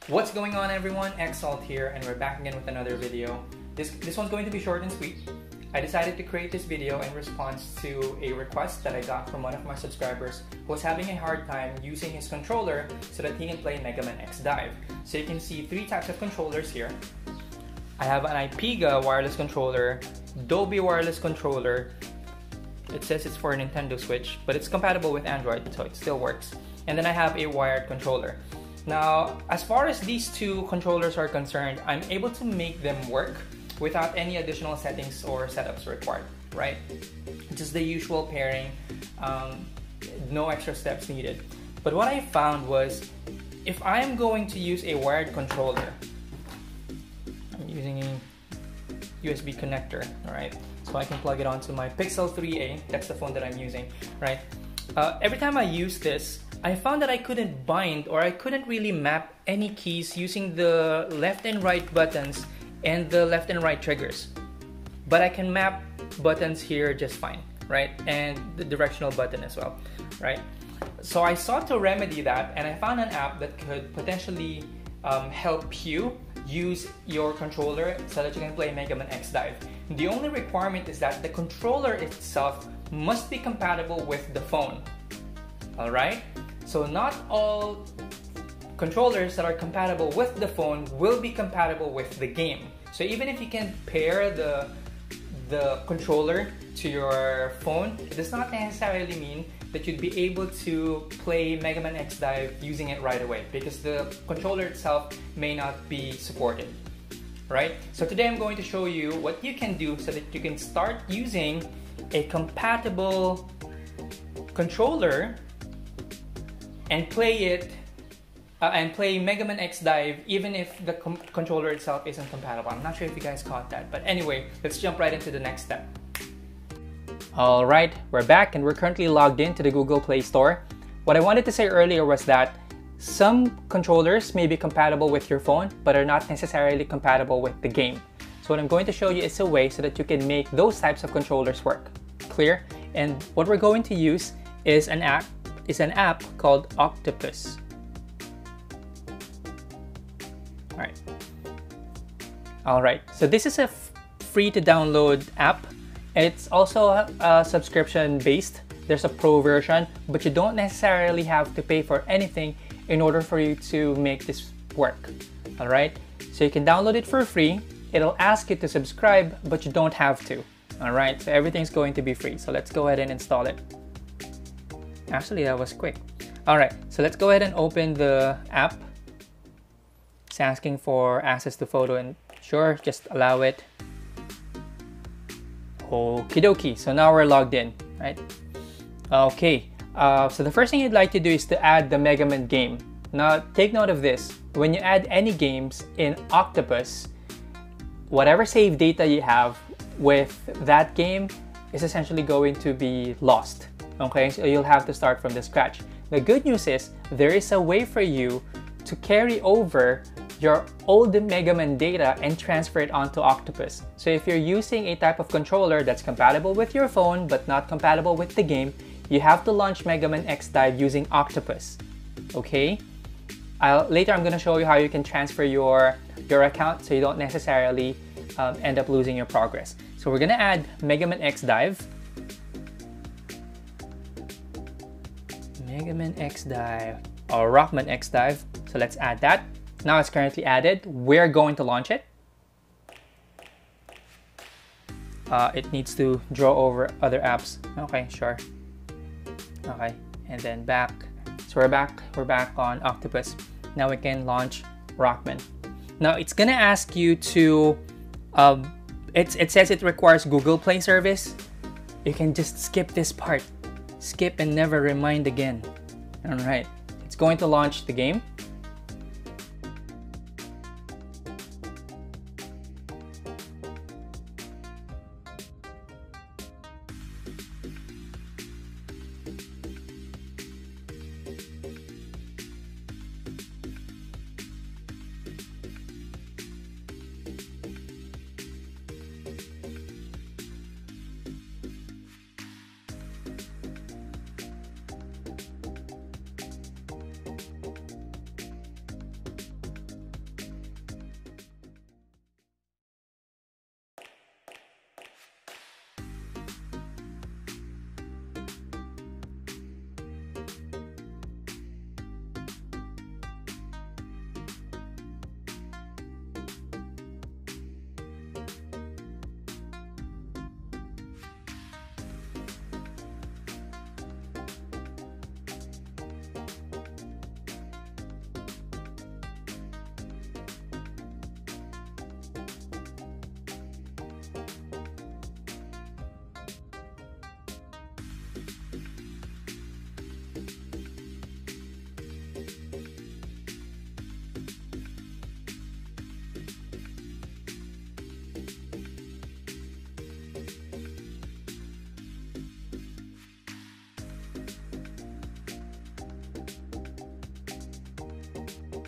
What's going on, everyone? Xalt here, and we're back again with another video. This one's going to be short and sweet. I decided to create this video in response to a request that I got from one of my subscribers who was having a hard time using his controller so that he can play Megaman X DiVE. So you can see three types of controllers here. I have an iPega wireless controller, Dolby wireless controller. It says it's for a Nintendo Switch, but it's compatible with Android, so it still works. And then I have a wired controller. Now, as far as these two controllers are concerned, I'm able to make them work without any additional settings or setups required, right? Just the usual pairing, no extra steps needed. But what I found was, if I'm going to use a wired controller, I'm using a USB connector, all right? So I can plug it onto my Pixel 3a, that's the phone that I'm using, right? Every time I use this, I found that I couldn't bind or I couldn't really map any keys using the left and right buttons and the left and right triggers. But I can map buttons here just fine, right? And the directional button as well, right? So I sought to remedy that, and I found an app that could potentially help you use your controller so that you can play Megaman X DiVE. The only requirement is that the controller itself must be compatible with the phone. Alright? So not all controllers that are compatible with the phone will be compatible with the game. So even if you can pair the controller to your phone, it does not necessarily mean that you'd be able to play Megaman X DiVE using it right away, because the controller itself may not be supported, right? So today I'm going to show you what you can do so that you can start using a compatible controller and play it and play Megaman X DiVE even if the controller itself isn't compatible. I'm not sure if you guys caught that, but anyway, let's jump right into the next step. Alright, we're back and we're currently logged into the Google Play Store. What I wanted to say earlier was that some controllers may be compatible with your phone but are not necessarily compatible with the game. So what I'm going to show you is a way so that you can make those types of controllers work. Clear? And what we're going to use is an app called Octopus. Alright, so this is a free to download app. It's also subscription based. There's a pro version, but you don't necessarily have to pay for anything in order for you to make this work. Alright, so you can download it for free. It'll ask you to subscribe, but you don't have to. Alright, so everything's going to be free. So let's go ahead and install it. Actually, that was quick. Alright, so let's go ahead and open the app. It's asking for access to photo, and sure, just allow it. Okie dokie, so now we're logged in, right? Okay, so the first thing you'd like to do is to add the Megaman game. Now, take note of this. When you add any games in Octopus, whatever save data you have with that game is essentially going to be lost. Okay, so you'll have to start from the scratch. The good news is there is a way for you to carry over your old Megaman data and transfer it onto Octopus. So if you're using a type of controller that's compatible with your phone but not compatible with the game, you have to launch Megaman X DiVE using Octopus. Okay? Later I'm going to show you how you can transfer your account so you don't necessarily end up losing your progress. So we're going to add Megaman X DiVE. Megaman X DiVE or Rockman X DiVE. So let's add that. Now it's currently added. We're going to launch it. It needs to draw over other apps. Okay, sure. Okay, and then back. So we're back on Octopus. Now we can launch Rockman. Now it's gonna ask you to, it says it requires Google Play service. You can just skip this part. Skip and never remind again. All right, it's going to launch the game. you.